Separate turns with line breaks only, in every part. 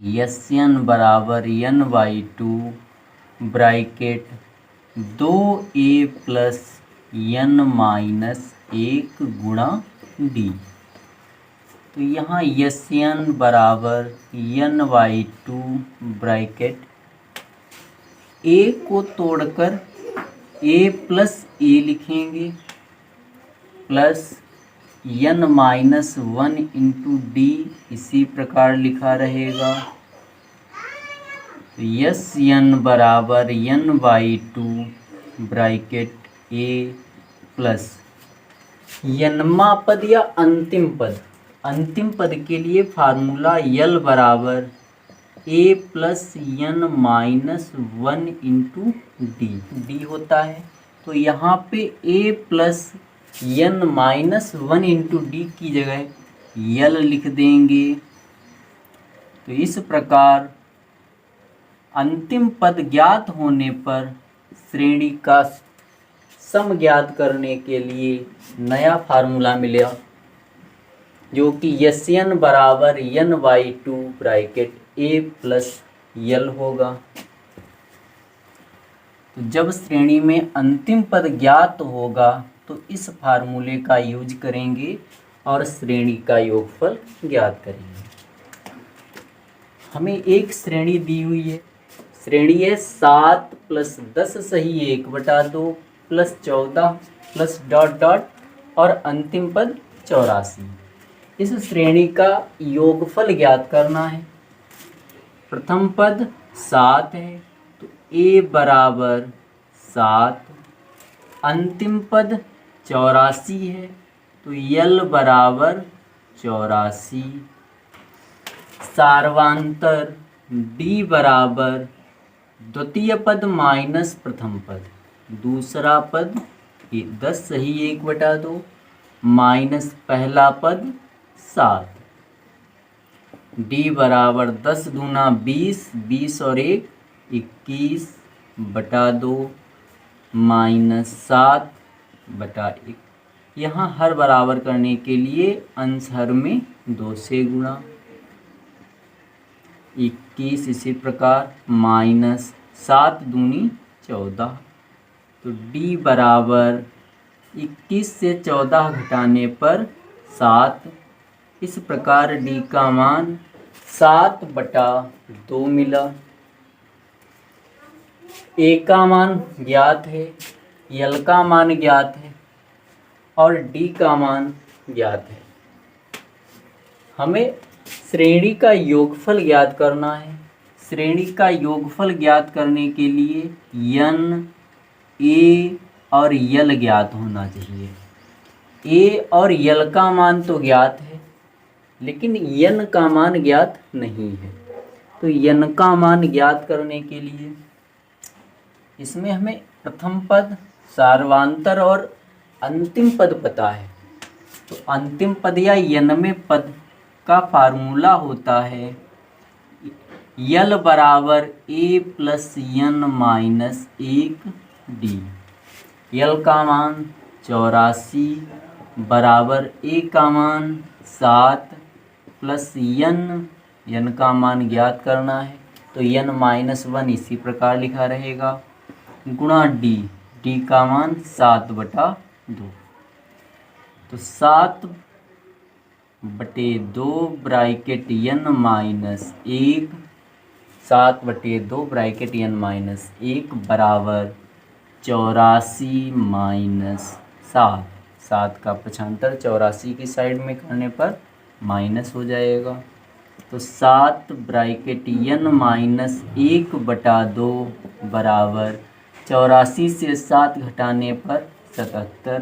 Yes N बराबर N by two bracket 2a plus N minus 1 गुणा D. तो यहाँ यस एन बराबर N by two bracket a को तोड़कर a प्लस a लिखेंगे plus N minus 1 into D इसी प्रकार लिखा रहेगा। तो यस एन बराबर N by two bracket A plus यनमा पद या अंतिम पद के लिए फार्मूला यल बराबर A plus N minus 1 into D होता है। तो यहाँ पे A plus N minus 1 into D की जगह यल लिख देंगे। तो इस प्रकार अंतिम पद ज्ञात होने पर श्रेणी का सम ज्ञात करने के लिए नया फार्मूला मिला, जो कि यस एन बराबर N by two bracket A plus l होगा। तो जब श्रेणी में अंतिम पद ज्ञात होगा तो इस फार्मूले का यूज करेंगे और श्रेणी का योगफल ज्ञात करेंगे। हमें एक श्रेणी दी हुई है, श्रेणी है 7 प्लस 10 सही 1/2 प्लस 14 प्लस डॉट डॉट और अंतिम पद 84। इस श्रेणी का योगफल ज्ञात करना है। प्रथम पद 7 है तो a बराबर 7, अंतिम पद 84 है तो यल बराबर 84। सार्वांतर d बराबर द्वितीय पद माइनस प्रथम पद, दूसरा पद 10 सही 1/2 माइनस पहला पद 7। d बराबर 10 दूना 20, 20 और 1 21/2 माइनस 7/1। यहाँ हर बराबर करने के लिए अंश हर में 2 से गुणा 21, इसी प्रकार माइनस 7 दूनी 14। तो d बराबर 21 से 14 घटाने पर 7। इस प्रकार d का मान 7/2 मिला। a का मान ज्ञात है, यल का मान ज्ञात है और d का मान ज्ञात है। हमें श्रेणी का योगफल ज्ञात करना है। श्रेणी का योगफल ज्ञात करने के लिए यन, ए और यल ज्ञात होना चाहिए। ए और यल का मान तो ज्ञात है लेकिन यन का मान ज्ञात नहीं है। तो यन का मान ज्ञात करने के लिए इसमें हमें प्रथम पद, सार्वांतर और अंतिम पद पता है। तो अंतिम पद या यनमे पद का फार्मूला होता है यल बराबर A plus N minus 1 D. यल का मान 84 बराबर ए का मान 7 प्लस यन का मान ज्ञात करना है। तो यन माइनस 1 इसी प्रकार लिखा रहेगा गुणा डी का मान 7/2। तो 7/2 bracket n minus 1, 7/2 bracket n minus 1 बराबर 84 माइनस 7। 7 का पक्षांतर 84 की साइड में करने पर माइनस हो जाएगा। तो 7 ब्रैकेट एन माइनस 1/2 बराबर 84 से 7 घटाने पर 77।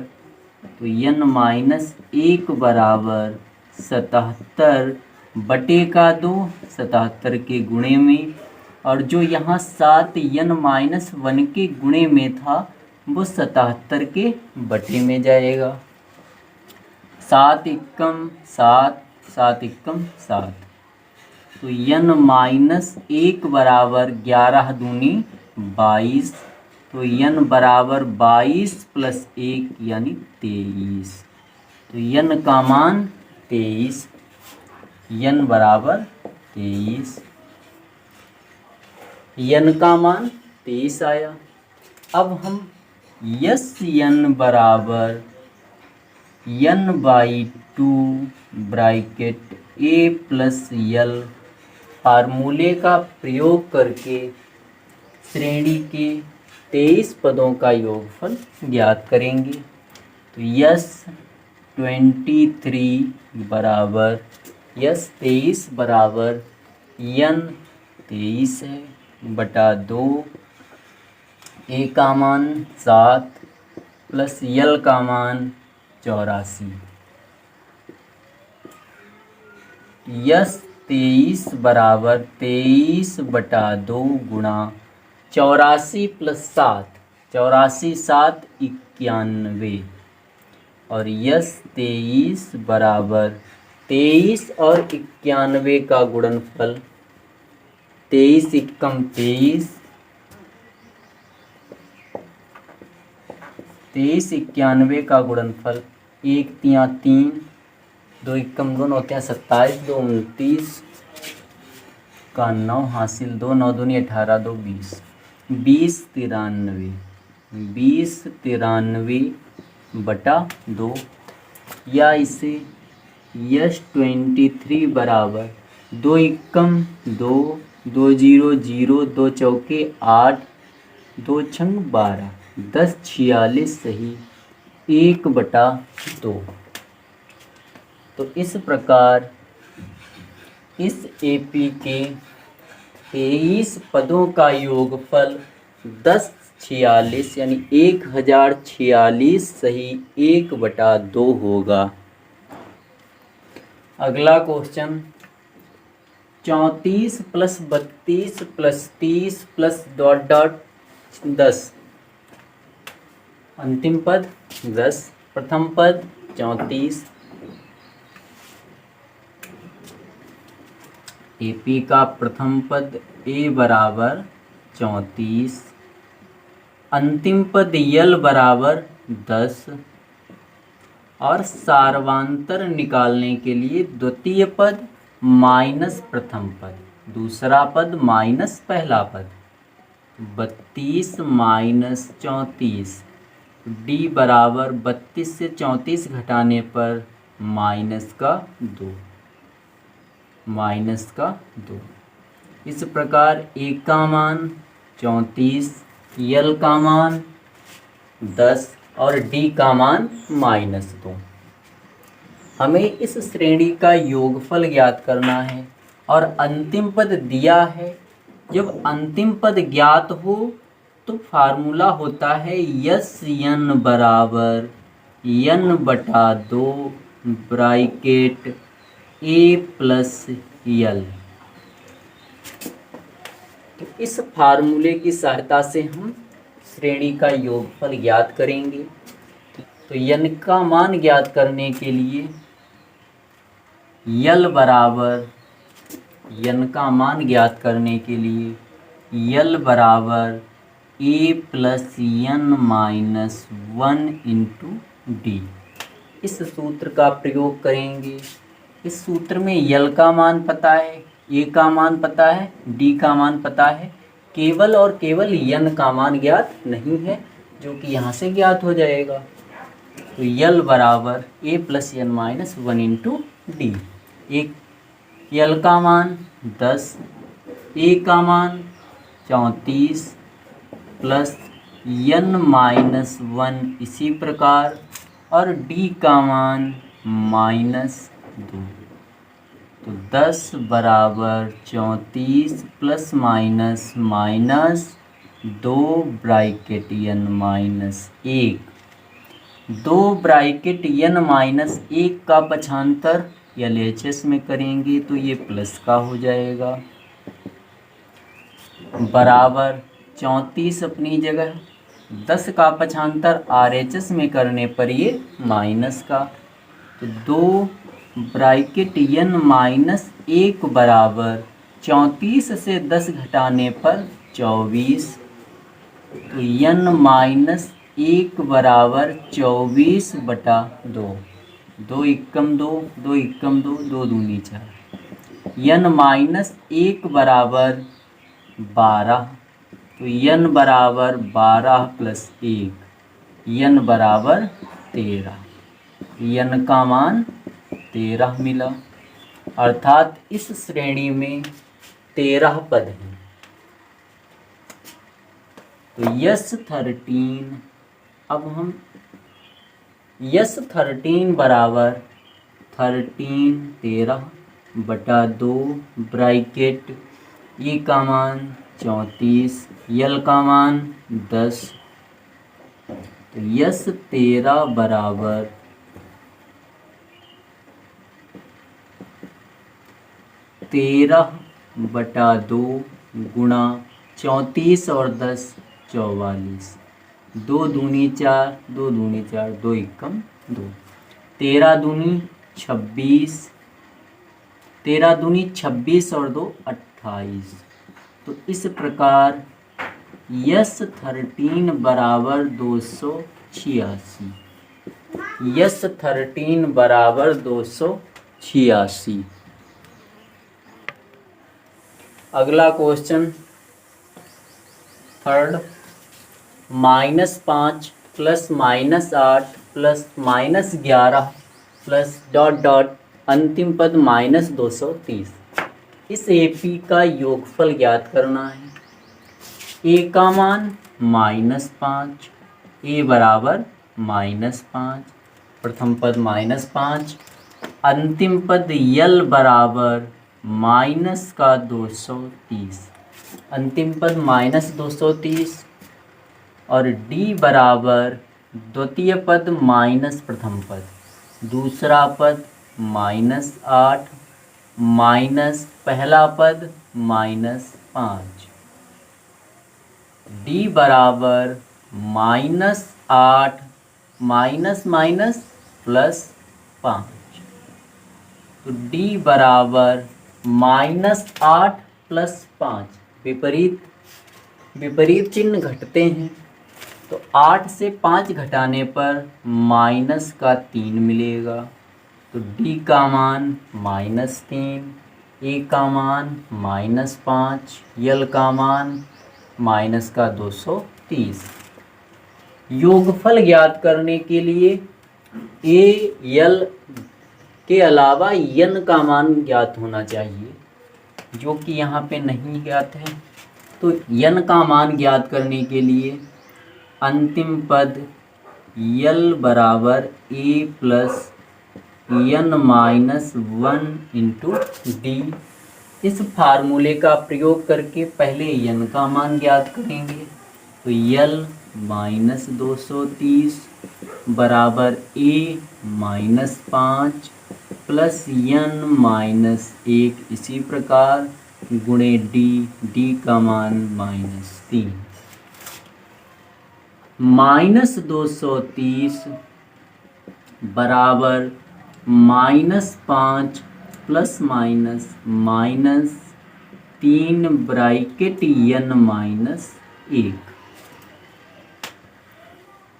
तो एन माइनस 1 बराबर 77/2, 77 के गुणे में, और जो यहाँ 7 एन माइनस 1 के गुणे में था वो 77 के बटे में जाएगा। 7 एकम 7, 7 एकम 7। तो एन माइनस 1 बराबर 11 दूनी 22। तो एन बराबर 22 प्लस 1 यानी 23। तो एन का मान 23, एन बराबर 23। यन का मान 23 आया। अब हम यस यन बराबर n/2 ब्रैकेट a प्लस यल फार्मूले का प्रयोग करके श्रेणी के 23 पदों का योगफल ज्ञात करेंगे। तो यस 23 बराबर यस 23 बराबर यन 23 है बटा 2, ए का मान 7 प्लस यल का मान 84। यस 23 बराबर 23 बटा 2 गुणा 84 प्लस 7, 84 7 91 और यस 23 बराबर 23 और 91 का गुणनफल 23 एकम 23, 23 91 का गुणनफल 1 3 3, 2 एकम 2 होते हैं 27, 2 29 का 9 हासिल 2 9 दूनी 18 2 20, 20 93, 20 93 बटा 2 या इसे यस 23 बराबर 2 एकम 2, 2 0 0, 2 चौके 8, 2 छंग 12, 10 46 सही 1 बटा 2। तो इस प्रकार इस एपी के 23 पदों का योगफल 1046 यानी 1046 सही 1 बटा 2 होगा। अगला question 34 plus 32 plus 30 plus dot dot 10, अंतिम पद 10, प्रथम पद 34, एपी का प्रथम पद ए बराबर 34, अंतिम पद यल बराबर 10 और सार्वांतर निकालने के लिए द्वितीय पद माइनस प्रथम पद, दूसरा पद माइनस पहला पद, 32 माइनस 34, डी बराबर 32 से 34 घटाने पर माइनस का 2, माइनस का 2। इस प्रकार ए का मान 34, यल का मान 10 और डी का मान -2। हमें इस श्रेणी का योगफल ज्ञात करना है और अंतिम पद दिया है। जब अंतिम पद ज्ञात हो तो फार्मूला होता है यस यन बराबर यन बटा 2 ब्रैकेट ए प्लस यल। तो इस फार्मूले की सहायता से हम श्रेणी का योगफल ज्ञात करेंगे। तो यन का मान ज्ञात करने के लिए यल बराबर यन का मान ज्ञात करने के लिए यल बराबर A plus N minus 1 into D, इस सूत्र का प्रयोग करेंगे। इस सूत्र में यल का मान पता है, ए का मान पता है, डी का मान पता है, केवल और केवल यन का मान ज्ञात नहीं है जो कि यहाँ से ज्ञात हो जाएगा। तो यल बराबर A plus N minus 1 into D. एक यल का मान 10, ए का मान 34 प्लस यन माइनस 1 इसी प्रकार और डी का मान -2। तो 10 बराबर 34 प्लस माइनस माइनस 2 ब्रैकेट यन माइनस 1, 2 ब्रैकेट यन माइनस 1 का पक्षांतर LHS में करेंगे तो ये प्लस का हो जाएगा, बराबर 34 अपनी जगह, 10 का पक्षांतर RHS में करने पर ये माइनस का। तो 2 ब्रैकेट यन माइनस 1 बराबर 34 से 10 घटाने पर 24। तो यन माइनस 1 बराबर 24 बटा 2, 2 एकम 2, 2 एकम 2, 2 दूनी 4। यन माइनस 1 बराबर 12, तो n बराबर 12 प्लस 1, n बराबर 13, n का मान 13 मिला। अर्थात इस श्रेणी में 13 पद हैं। तो यस 13, अब हम यस 13 बराबर 13 बटा 2 ब्रैकेट ई का मान 34, यल का मान 10। तो यस 13 बराबर 13 बटा 2 गुणा 34 और 10 44, 2 दूनी 4, 2 दूनी 4, 2 एकम 2, 13 दूनी 26, 13 दूनी 26 और 2 28। तो इस प्रकार यस 13 बराबर 286, यस 13 बराबर 286। अगला question third, -5 plus -8 plus -11 plus dot dot अंतिम पद -230, इस एपी का योगफल ज्ञात करना है। ए का मान -5, ए बराबर -5, प्रथम पद -5, अंतिम पद यल बराबर -230, अंतिम पद -230, और डी बराबर द्वितीय पद माइनस प्रथम पद, दूसरा पद -8 माइनस पहला पद -5, डी बराबर -8 माइनस माइनस प्लस 5, तो डी बराबर -8 प्लस 5, विपरीत चिन्ह घटते हैं, तो 8 से 5 घटाने पर -3 मिलेगा। तो डी का मान -3, ए का मान -5, यल का मान -230। योगफल ज्ञात करने के लिए ए यल के अलावा यन का मान ज्ञात होना चाहिए, जो कि यहाँ पे नहीं ज्ञात है। तो यन का मान ज्ञात करने के लिए अंतिम पद यल बराबर A plus N -1 into D, इस फार्मूले का प्रयोग करके पहले यन का मान ज्ञात करेंगे। तो यल -230 बराबर ए -5 प्लस यन -1, इसी प्रकार गुणे डी, डी का मान -3, -230 बराबर -5 प्लस -3 ब्रैकेट यन -1,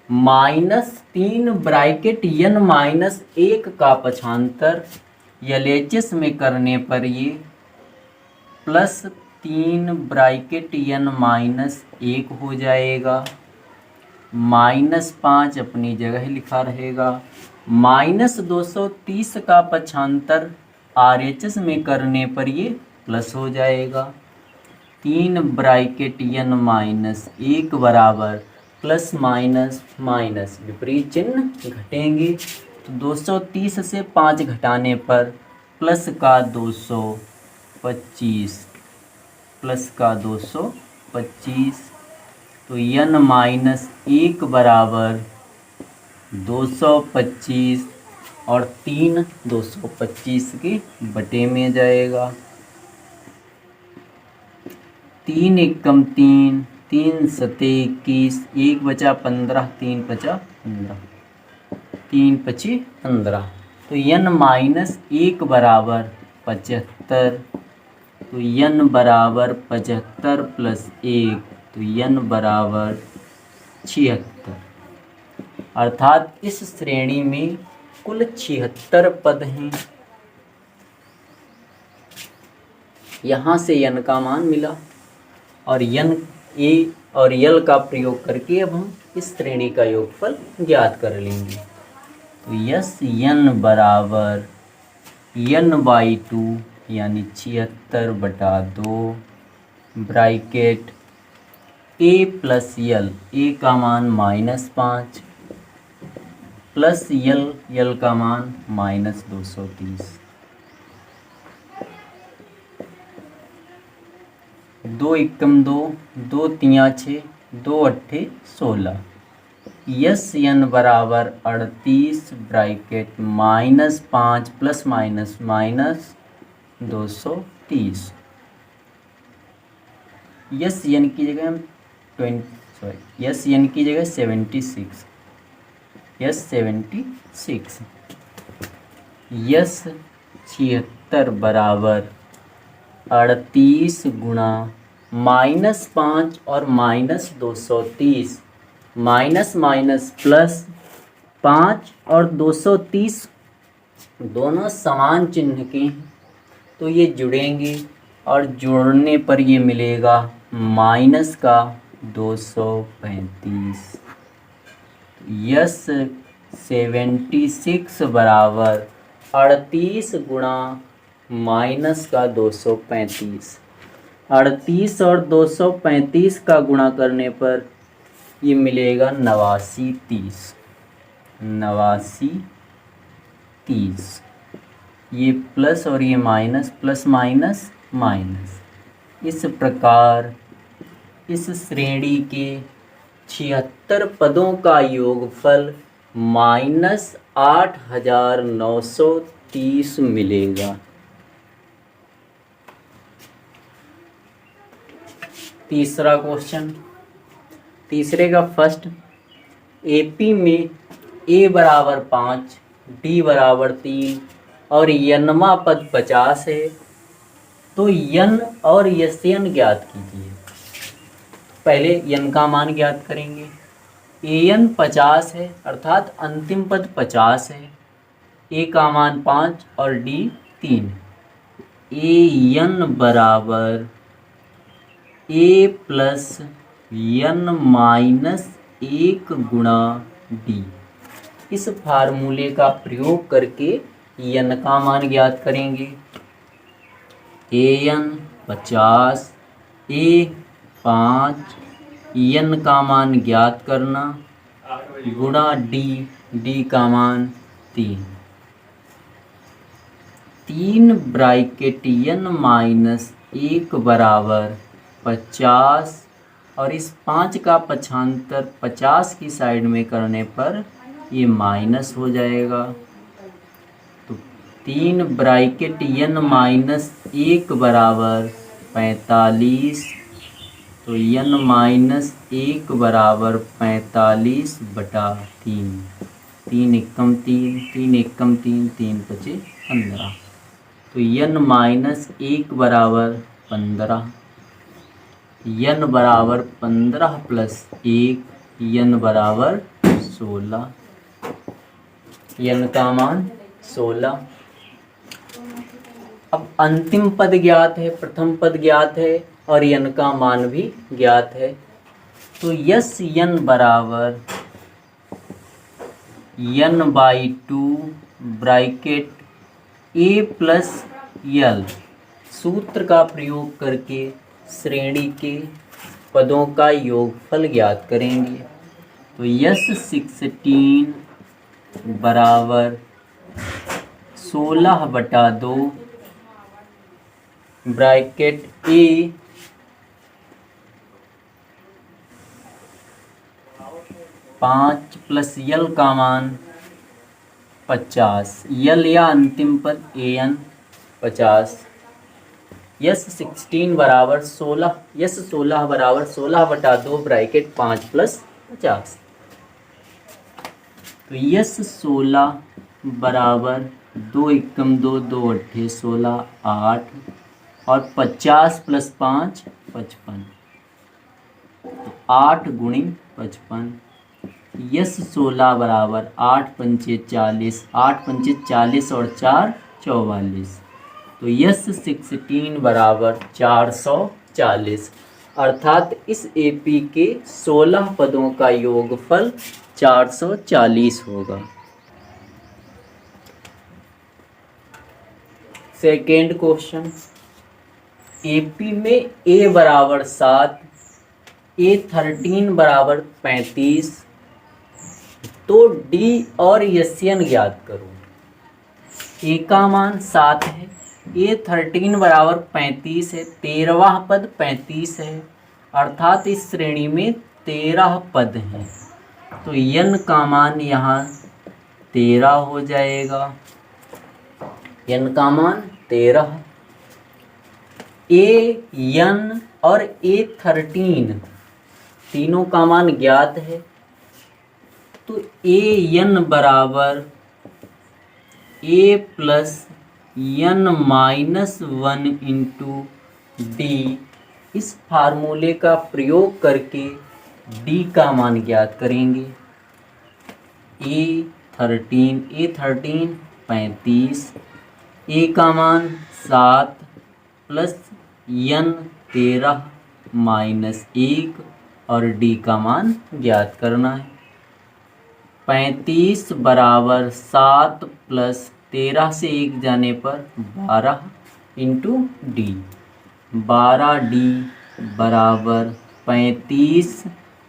-3 ब्रैकेट यन -1 का पक्षांतर एलएचएस में करने पर ये +3 ब्रैकेट यन -1 हो जाएगा, -5 अपनी जगह लिखा रहेगा, -230 का पक्षांतर आरएचएस में करने पर ये प्लस हो जाएगा, 3 ब्रैकेट यन -1 बराबर प्लस माइनस माइनस, विपरीत चिन्ह घटेंगे। तो 230 से 5 घटाने पर प्लस का 225, प्लस का 225, तो यन -1 बराबर 225 और 3 225 के बटे में जाएगा, 3 एकम 3, 3 सते 21, 1 बचा 15, 3 बचा 15, 3 पची 15, तो यन -1 बराबर 75, तो यन बराबर 75 प्लस 1, तो यन बराबर 76। अर्थात इस श्रेणी में कुल 76 पद हैं। यहाँ से यन का मान मिला। और यन ए और यल का प्रयोग करके अब हम इस श्रेणी का योगफल ज्ञात कर लेंगे। तो यस यन बराबर n/2 यानी 76/2 bracket a plus L, a का मान -5 प्लस यल का मान -230। 2 एकम 2, 2 तिया 6, 2 अट्ठे 16। यस एन बराबर 38 bracket -5 plus minus 230। S n की जगह हम यस एन की जगह 76, यस 76। यस 76 बराबर 38 गुणा -5 और -230, माइनस माइनस प्लस 5 और 230 दोनों समान चिन्ह के हैं, तो ये जुड़ेंगे और जोड़ने पर ये मिलेगा माइनस का 235। यस 76 बराबर 38 गुणा माइनस का 235। 38 और 235 का गुणा करने पर ये मिलेगा 89 30। ये प्लस और ये माइनस, प्लस माइनस माइनस। इस प्रकार इस श्रेणी के 76 पदों का योगफल -8930 मिलेगा। तीसरा क्वेश्चन, तीसरे का फर्स्ट, एपी में ए बराबर 5, डी बराबर 3 और यनमा पद 50 है, तो यन और यस्यन ज्ञात कीजिए। पहले यन का मान ज्ञात करेंगे। एन 50 है अर्थात अंतिम पद 50 है, ए का मान 5 और डी 3। ए यन बराबर ए प्लस यन -1 गुणा डी। इस फार्मूले का प्रयोग करके यन का मान ज्ञात करेंगे। ए एन 50, ए 5, यन का मान ज्ञात करना गुणा डी का मान 3 ब्रैकेट यन -1 बराबर 50 और इस 5 का पक्षांतर 50 की साइड में करने पर ये माइनस हो जाएगा। तो 3 ब्रैकेट यन -1 बराबर 45, तो यन -1 बराबर 45/3। 3 एकम 3, 3 एकम 3, 3 × 5 = 15। तो यन -1 बराबर 15, यन बराबर 15 + 1, यन बराबर 16। यन का मान 16। अब अंतिम पद ज्ञात है, प्रथम पद ज्ञात है और यन का मान भी ज्ञात है। तो यस यन बराबर n/2 ब्रैकेट ए प्लस यल। सूत्र का प्रयोग करके श्रेणी के पदों का योगफल ज्ञात करेंगे। तो यस 16 बराबर 16/2 ब्रैकेट ए 5 प्लस यल का मान 50, यल या अंतिम पद an 50। यस 16 बराबर 16, यस 16 बराबर 16/2 ब्रैकेट 5 + 50। तो यस 16 बराबर 2 एकम 2, 2 अट्ठे 16, 8 और 50 + 5 55। तो 8 × 55। यस 16 बराबर 8 × 5 = 40, 8 × 5 = 40 और 4 = 44। तो यस 16 बराबर 440। अर्थात इस एपी के 16 पदों का योगफल 440 होगा। सेकेंड क्वेश्चन, एपी में ए बराबर 7, A13 बराबर 35, तो डी और एसएन ज्ञात करो। ए का मान 7 है, A13 बराबर 35 है, 13वां पद 35 है, अर्थात इस श्रेणी में 13 पद हैं, तो n का मान यहाँ 13 हो जाएगा। n का मान 13। an और A13 तीनों का मान ज्ञात है, तो an बराबर a plus n minus 1 into D, इस फार्मूले का प्रयोग करके d का मान ज्ञात करेंगे। A13 35, a का मान 7 प्लस n 13 माइनस 1 और d का मान ज्ञात करना है। 35 बराबर 7 प्लस 13 से 1 जाने पर 12 इंटू डी, 12d बराबर 35,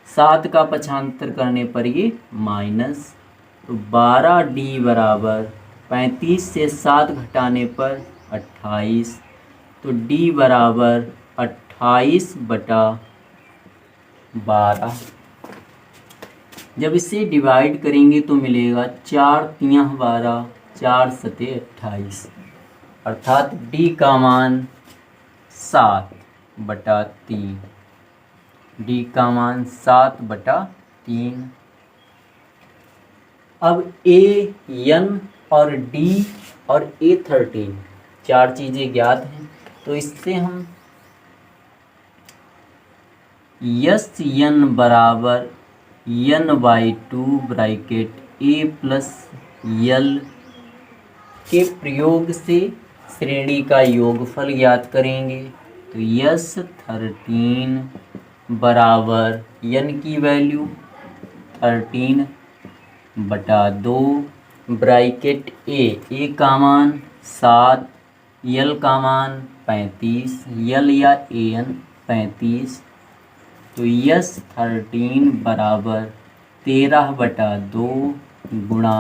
7 का पक्षांतर करने पर ये माइनस, तो 12d बराबर 35 से 7 घटाने पर 28, तो d बराबर 28/12। जब इसे डिवाइड करेंगे तो मिलेगा 4 तियाँ 12, 4 सते 28, अर्थात d का मान 7/3, d का मान 7/3। अब an और d और A13 चार चीज़ें ज्ञात हैं, तो इससे हम n बराबर n/2 bracket a plus l के प्रयोग से श्रेणी का योगफल ज्ञात करेंगे। तो S13 बराबर n की वैल्यू 13/2 ब्रैकेट a का मान 7, l का मान 35, l या an 35, तो S13 बराबर 13/2 गुणा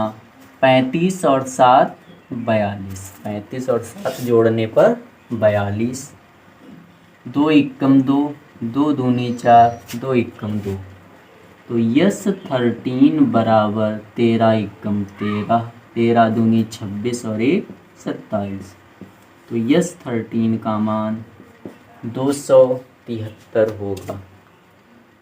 35 और 7 42, 35 और 7 जोड़ने पर 42, 2 एकम 2, 2 दूनी 4, 2 एकम 2, तो S13 बराबर 13 एकम 13, 13 दूनी 26 और 1 27, तो S13 का मान 273 होगा।